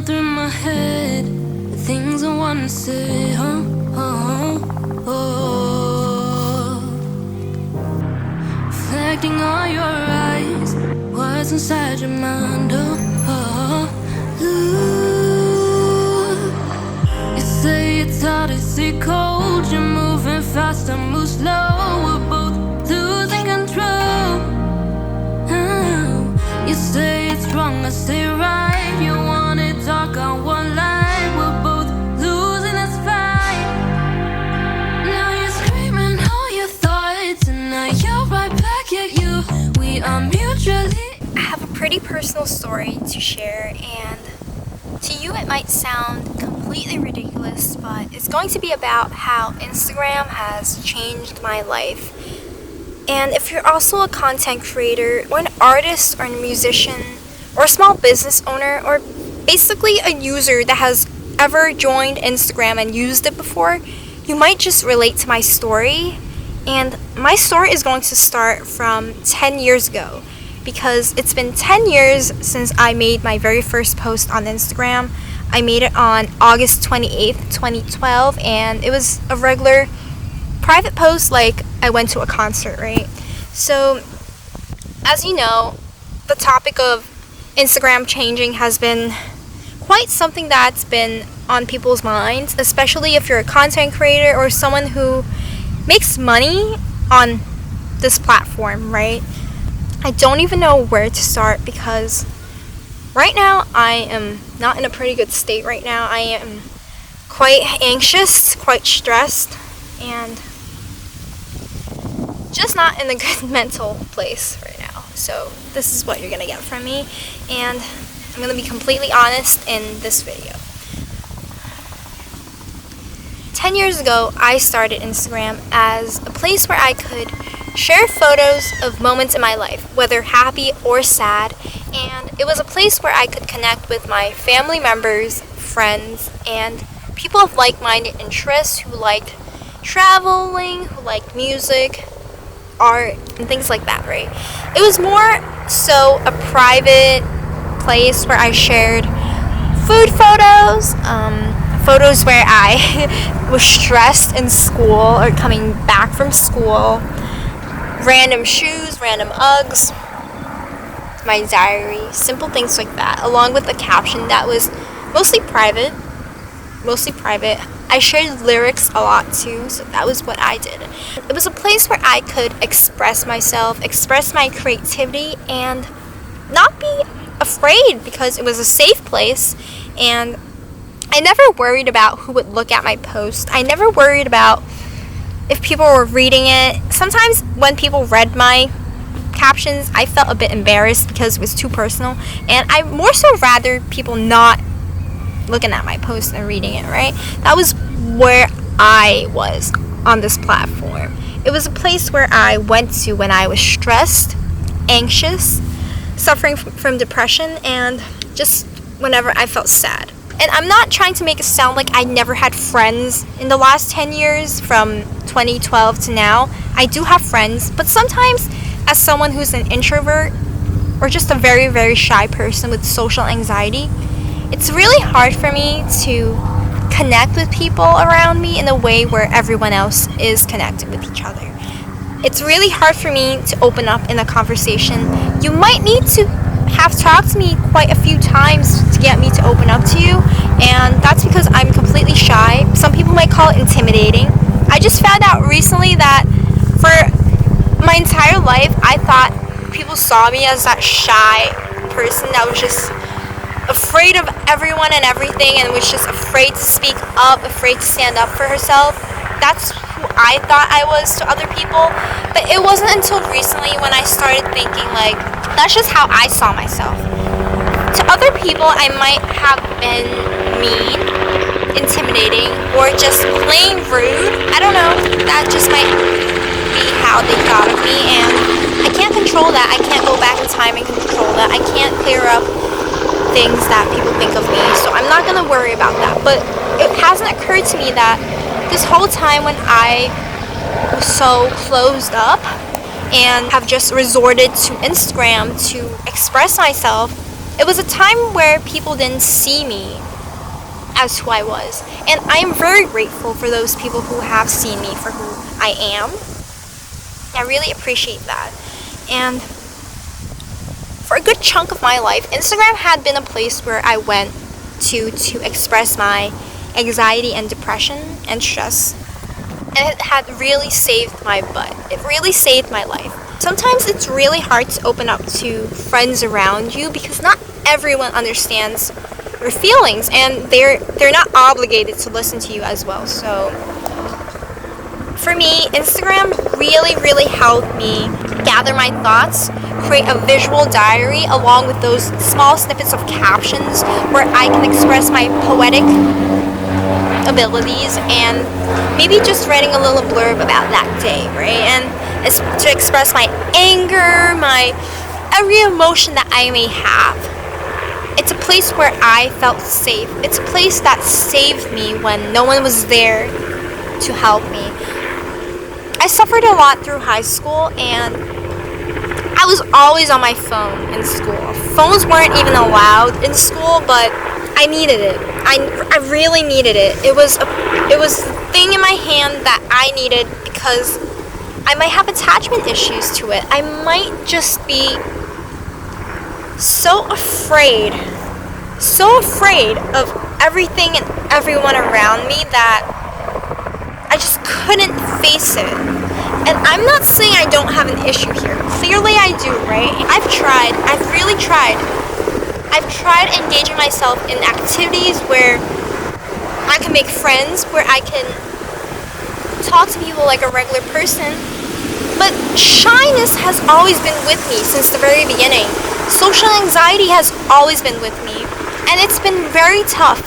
through my head the things I wanna say. Reflecting on your eyes, what's inside your mind? You say it's hard to see cold, you're moving fast, I move slow, we're both losing control. You say it's wrong, I say right, you want it dark, I want light, we're both losing this fight. Now you're screaming all your thoughts, and now you're right back at you. We are mutually. I have a pretty personal story to share, and to you it might sound completely ridiculous, but it's going to be about how Instagram has changed my life. And if you're also a content creator or an artist or a musician or a small business owner or basically a user that has ever joined Instagram and used it before, you might just relate to my story. And my story is going to start from 10 years ago, because it's been 10 years since I made my very first post on Instagram. I made it on August 28th, 2012, and it was a regular private post, like I went to a concert, right? So, as you know, the topic of Instagram changing has been quite something that's been on people's minds, especially if you're a content creator or someone who makes money on this platform, right? I don't even know where to start, because right now I am not in a pretty good state right now. I am quite anxious, quite stressed, and just not in a good mental place right now. So this is what you're gonna get from me, and I'm gonna be completely honest in this video. 10 years ago, I started Instagram as a place where I could share photos of moments in my life, whether happy or sad, and it was a place where I could connect with my family members, friends, and people of like-minded interests who liked traveling, who liked music, art, and things like that, right? It was more so a private place where I shared food photos, photos where I was stressed in school or coming back from school, random shoes, random Uggs, my diary, simple things like that, along with a caption that was mostly private. I shared lyrics a lot too, so that was what I did. It was a place where I could express myself, express my creativity, and not be afraid, because it was a safe place, and I never worried about who would look at my post. I never worried about if people were reading it. Sometimes when people read my captions, I felt a bit embarrassed because it was too personal, and I more so rather people not looking at my post and reading it, right? That was where I was on this platform. It was a place where I went to when I was stressed, anxious, suffering from depression, and just whenever I felt sad. And I'm not trying to make it sound like I never had friends in the last 10 years, from 2012 to now. I do have friends, but sometimes as someone who's an introvert or just a very, very shy person with social anxiety, it's really hard for me to connect with people around me in a way where everyone else is connected with each other. It's really hard for me to open up in a conversation. You might need to have talked to me quite a few times to get me to open up to you, and that's because I'm completely shy. Some people might call it intimidating. I just found out recently that for my entire life, I thought people saw me as that shy person that was just afraid of everyone and everything, and was just afraid to speak up, afraid to stand up for herself. That's who I thought I was to other people. But it wasn't until recently when I started thinking, like, that's just how I saw myself. To other people, I might have been mean, intimidating, or just plain rude. I don't know. That just might be how they thought of me, and I can't control that. I can't go back in time and control that. I can't clear up things that people think of me, so I'm not gonna worry about that. But it hasn't occurred to me that this whole time when I was so closed up and have just resorted to Instagram to express myself, It was a time where people didn't see me as who I was. And I am very grateful for those people who have seen me for who I am. I really appreciate that. And for a good chunk of my life, Instagram had been a place where I went to express my anxiety and depression and stress. And it had really saved my butt. It really saved my life. Sometimes it's really hard to open up to friends around you because not everyone understands your feelings, and they're not obligated to listen to you as well. So for me, Instagram really helped me gather my thoughts, create a visual diary along with those small snippets of captions where I can express my poetic abilities, and maybe just writing a little blurb about that day, right? And it's to express my anger, my every emotion that I may have. It's a place where I felt safe. It's a place that saved me when no one was there to help me. I suffered a lot through high school, and I was always on my phone in school. Phones weren't even allowed in school, but I needed it. I really needed it. It was the thing in my hand that I needed because I might have attachment issues to it. I might just be so afraid of everything and everyone around me that I just couldn't face it. And I'm not saying I don't have an issue here. Clearly I do, right? I've really tried. I've tried engaging myself in activities where I can make friends, where I can talk to people like a regular person. But shyness has always been with me since the very beginning. Social anxiety has always been with me. And it's been very tough.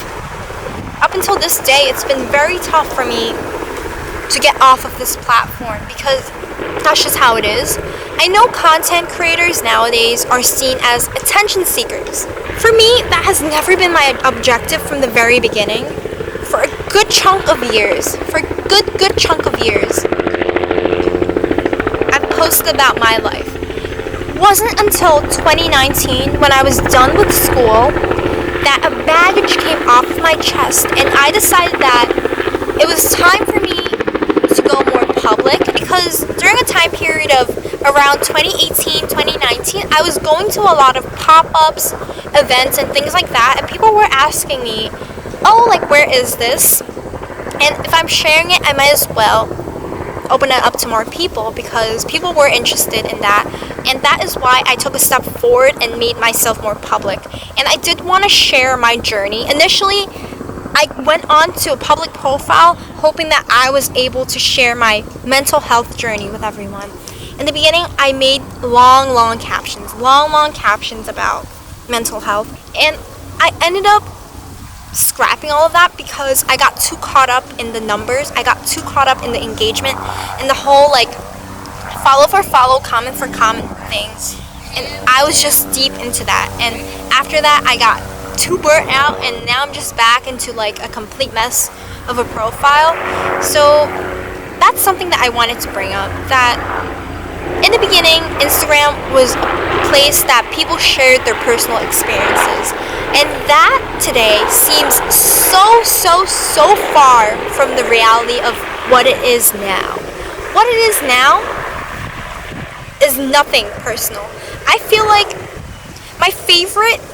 Up until this day, it's been very tough for me to get off of this platform because that's just how it is. I know content creators nowadays are seen as attention seekers. For me, that has never been my objective from the very beginning. For a good chunk of years, I've posted about my life. It wasn't until 2019, when I was done with school, that a baggage came off of my chest, and I decided that it was time for me to go more public, because during a time period of around 2018, 2019, I was going to a lot of pop-ups, events, and things like that, and people were asking me, oh, like, where is this? And if I'm sharing it, I might as well open it up to more people because people were interested in that. And that is why I took a step forward and made myself more public. And I did want to share my journey. Initially, I went on to a public profile hoping that I was able to share my mental health journey with everyone. In the beginning, I made long captions about mental health. And I ended up scrapping all of that because I got too caught up in the numbers. I got too caught up in the engagement and the whole like follow for follow, comment for comment things. And I was just deep into that. And after that, I got too burnt out, and now I'm just back into like a complete mess of a profile. So that's something that I wanted to bring up, that in the beginning, Instagram was a place that people shared their personal experiences. And that today seems so far from the reality of what it is now. What it is now is nothing personal. I feel like my favorite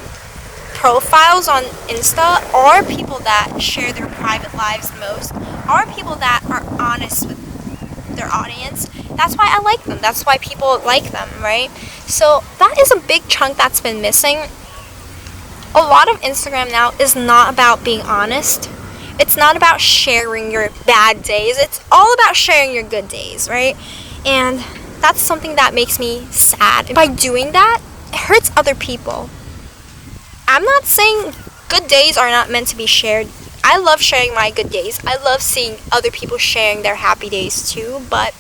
profiles on Insta are people that share their private lives most, are people that are honest with their audience. That's why I like them. That's why people like them, right? So that is a big chunk that's been missing. A lot of Instagram now is not about being honest. It's not about sharing your bad days. It's all about sharing your good days, right? And that's something that makes me sad. And by doing that, it hurts other people. I'm not saying good days are not meant to be shared. I love sharing my good days. I love seeing other people sharing their happy days too, but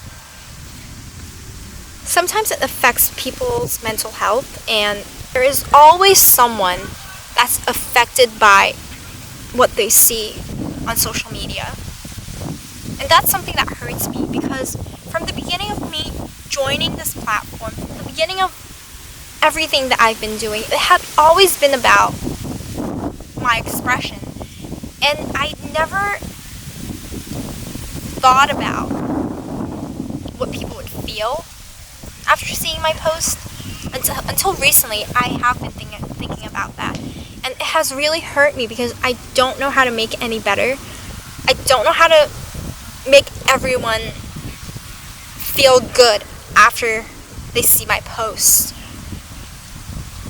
sometimes it affects people's mental health, and there is always someone that's affected by what they see on social media. And that's something that hurts me, because from the beginning of me joining this platform, from the beginning of everything that I've been doing, it had always been about my expression. And I never thought about what people would feel after seeing my post. Until recently, I have been thinking about that. And it has really hurt me because I don't know how to make it any better. I don't know how to make everyone feel good after they see my post.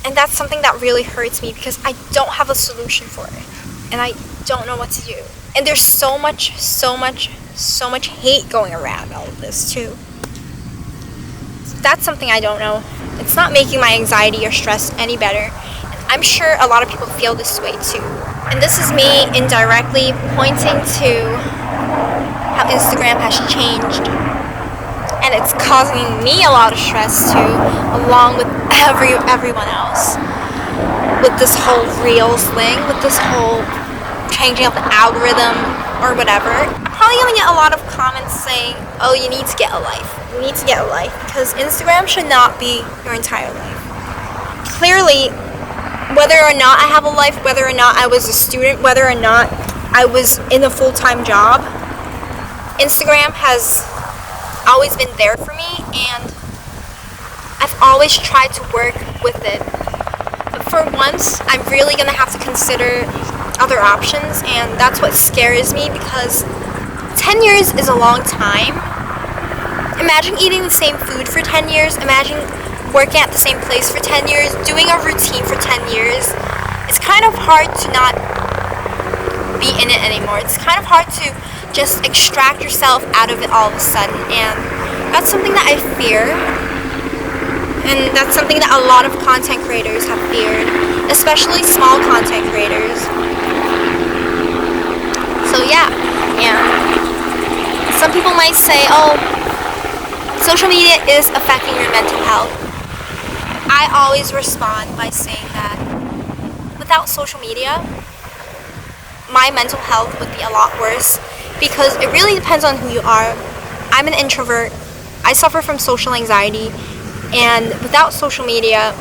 And that's something that really hurts me because I don't have a solution for it. And I don't know what to do. And there's so much hate going around all of this too. That's something I don't know. It's not making my anxiety or stress any better. And I'm sure a lot of people feel this way too. And this is me indirectly pointing to how Instagram has changed. And it's causing me a lot of stress too, along with everyone else. With this whole Reels thing, with this whole changing up the algorithm or whatever. I'm probably gonna get a lot of comments saying, oh, you need to get a life. You need to get a life, because Instagram should not be your entire life. Clearly, whether or not I have a life, whether or not I was a student, whether or not I was in a full-time job, Instagram has always been there for me, and I've always tried to work with it. But for once, I'm really gonna have to consider other options, and that's what scares me, because 10 years is a long time. Imagine eating the same food for 10 years. Imagine working at the same place for 10 years, doing a routine for 10 years. It's kind of hard to not be in it anymore. It's kind of hard to just extract yourself out of it all of a sudden, and that's something that I fear. And that's something that a lot of content creators have feared, especially small content creators. So yeah, some people might say, oh, social media is affecting your mental health. I always respond by saying that without social media, my mental health would be a lot worse, because it really depends on who you are. I'm an introvert. I suffer from social anxiety, and without social media,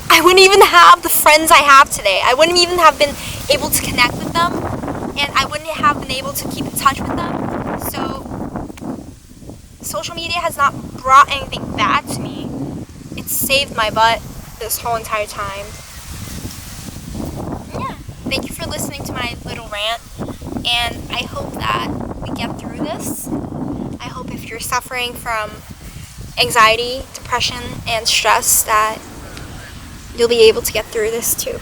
I wouldn't even have the friends I have today. I wouldn't even have been able to connect with them, and I wouldn't have been able to keep in touch with them. So social media has not brought anything bad to me. It's saved my butt this whole entire time. Yeah, thank you for listening to my little rant, and I hope that we get through this. I hope if you're suffering from anxiety, depression, and stress, that you'll be able to get through this too.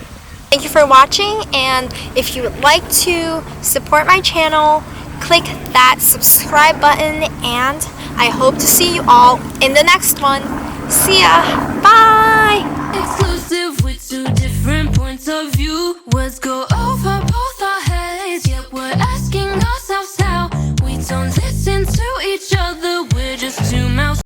Thank you for watching, and if you would like to support my channel, click that subscribe button, and I hope to see you all in the next one. See ya! Bye! Exclusive with two different points of view. Words go over.